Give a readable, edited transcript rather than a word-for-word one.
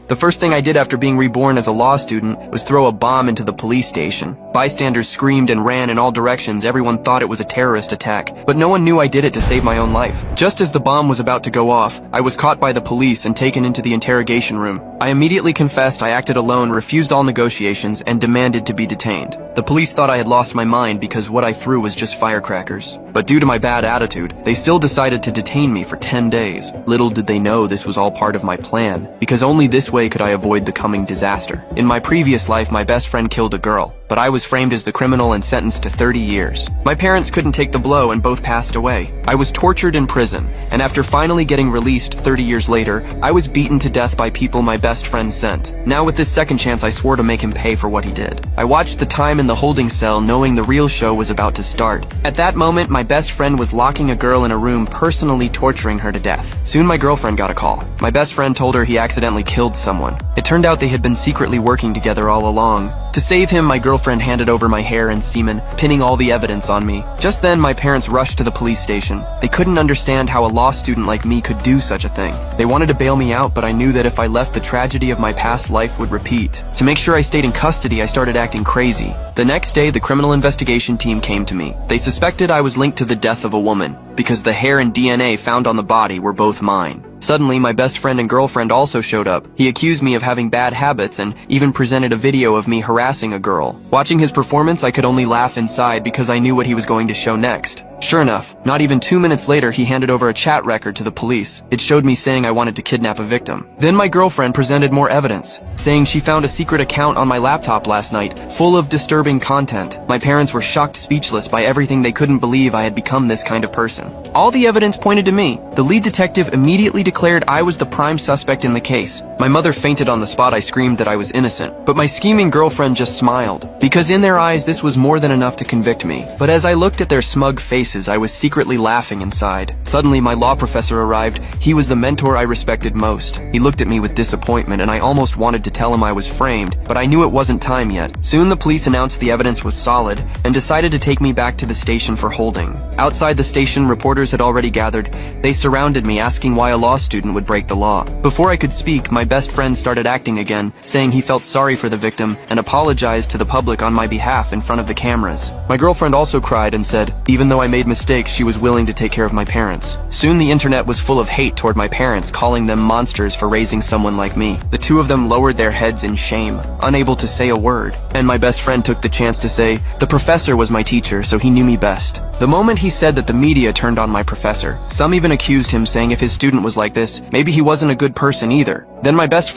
The first thing I did after being reborn as a law student was throw a bomb into the police station. Bystanders screamed and ran in all directions. Everyone thought it was a terrorist attack, but no one knew I did it to save my own life. Just as the bomb was about to go off, I was caught by the police and taken into the interrogation room. I immediately confessed I acted alone, refused all negotiations, and demanded to be detained. The police thought I had lost my mind because what I threw was just firecrackers. But due to my bad attitude, they still decided to detain me for 10 days. Little did they know this was all part of my plan, because only this way could I avoid the coming disaster. In my previous life, my best friend killed a girl, but I was framed as the criminal and sentenced to 30 years. My parents couldn't take the blow and both passed away. I was tortured in prison, and after finally getting released 30 years later, I was beaten to death by people my best friend sent. Now with this second chance, I swore to make him pay for what he did. I watched the time in the holding cell knowing the real show was about to start. At that moment, my best friend was locking a girl in a room, personally torturing her to death. Soon my girlfriend got a call. My best friend told her he accidentally killed someone. It turned out they had been secretly working together all along. To save him, my girlfriend handed over my hair and semen, pinning all the evidence on me. Just then, my parents rushed to the police station. They couldn't understand how a law student like me could do such a thing. They wanted to bail me out, but I knew that if I left, the tragedy of my past life would repeat. To make sure I stayed in custody, I started acting crazy. The next day, the criminal investigation team came to me. They suspected I was linked to the death of a woman, because the hair and DNA found on the body were both mine. Suddenly, my best friend and girlfriend also showed up. He accused me of having bad habits and even presented a video of me harassing a girl. Watching his performance, I could only laugh inside because I knew what he was going to show next. Sure enough, not even 2 minutes later, he handed over a chat record to the police. It showed me saying I wanted to kidnap a victim. Then my girlfriend presented more evidence, saying she found a secret account on my laptop last night, full of disturbing content. My parents were shocked speechless by everything. They couldn't believe I had become this kind of person. All the evidence pointed to me. The lead detective immediately declared I was the prime suspect in the case. My mother fainted on the spot. I screamed that I was innocent, but my scheming girlfriend just smiled, because in their eyes this was more than enough to convict me. But as I looked at their smug faces, I was secretly laughing inside. Suddenly, my law professor arrived. He was the mentor I respected most. He looked at me with disappointment, and I almost wanted to tell him I was framed, but I knew it wasn't time yet. Soon the police announced the evidence was solid and decided to take me back to the station for holding. Outside the station, reporters had already gathered. They surrounded me, asking why a law student would break the law. Before I could speak, my best friend started acting again, saying he felt sorry for the victim and apologized to the public on my behalf in front of the cameras. My girlfriend also cried and said, even though I made mistakes, she was willing to take care of my parents. Soon the internet was full of hate toward my parents, calling them monsters for raising someone like me. The two of them lowered their heads in shame, unable to say a word. And my best friend took the chance to say, the professor was my teacher, so he knew me best. The moment he said that, the media turned on my professor. Some even accused him, saying if his student was like this, maybe he wasn't a good person either. Then my best